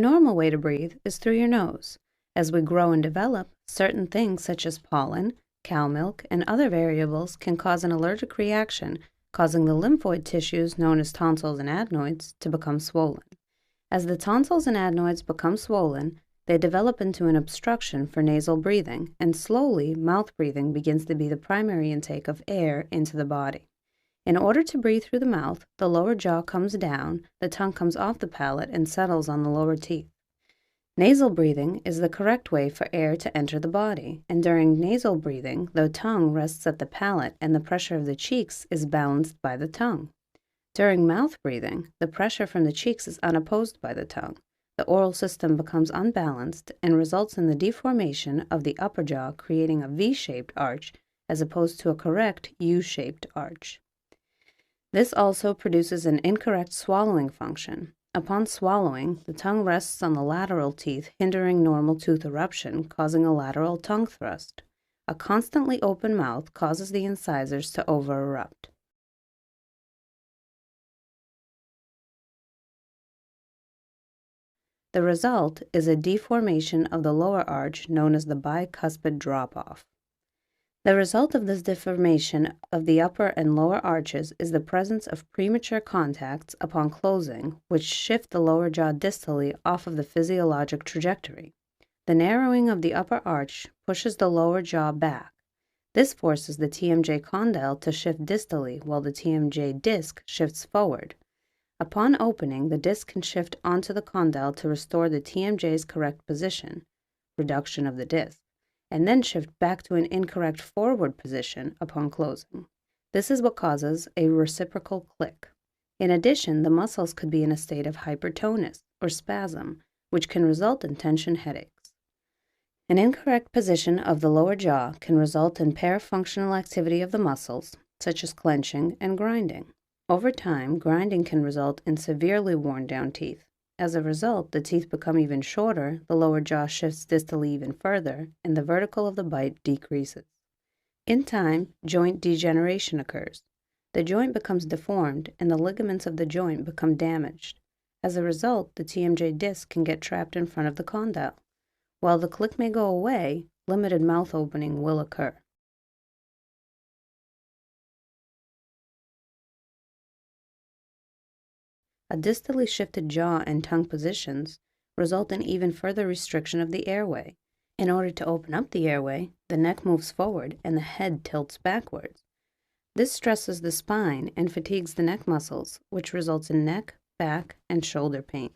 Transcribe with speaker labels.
Speaker 1: The normal way to breathe is through your nose. As we grow and develop, certain things such as pollen, cow milk, and other variables can cause an allergic reaction, causing the lymphoid tissues known as tonsils and adenoids to become swollen. As the tonsils and adenoids become swollen, they develop into an obstruction for nasal breathing, and slowly mouth breathing begins to be the primary intake of air into the body. In order to breathe through the mouth, the lower jaw comes down, the tongue comes off the palate and settles on the lower teeth. Nasal breathing is the correct way for air to enter the body, and during nasal breathing, the tongue rests at the palate and the pressure of the cheeks is balanced by the tongue. During mouth breathing, the pressure from the cheeks is unopposed by the tongue. The oral system becomes unbalanced and results in the deformation of the upper jaw, creating a V-shaped arch as opposed to a correct U-shaped arch. This also produces an incorrect swallowing function. Upon swallowing, the tongue rests on the lateral teeth, hindering normal tooth eruption, causing a lateral tongue thrust. A constantly open mouth causes the incisors to over-erupt. The result is a deformation of the lower arch known as the bicuspid drop-off. The result of this deformation of the upper and lower arches is the presence of premature contacts upon closing, which shift the lower jaw distally off of the physiologic trajectory. The narrowing of the upper arch pushes the lower jaw back. This forces the TMJ condyle to shift distally while the TMJ disc shifts forward. Upon opening, the disc can shift onto the condyle to restore the TMJ's correct position, reduction of the disc, and then shift back to an incorrect forward position upon closing. This is what causes a reciprocal click. In addition, the muscles could be in a state of hypertonus or spasm, which can result in tension headaches. An incorrect position of the lower jaw can result in parafunctional activity of the muscles, such as clenching and grinding. Over time, grinding can result in severely worn-down teeth. As a result, the teeth become even shorter, the lower jaw shifts distally even further, and the vertical of the bite decreases. In time, joint degeneration occurs. The joint becomes deformed, and the ligaments of the joint become damaged. As a result, the TMJ disc can get trapped in front of the condyle. While the click may go away, limited mouth opening will occur. A distally shifted jaw and tongue positions result in even further restriction of the airway. In order to open up the airway, the neck moves forward and the head tilts backwards. This stresses the spine and fatigues the neck muscles, which results in neck, back, and shoulder pain.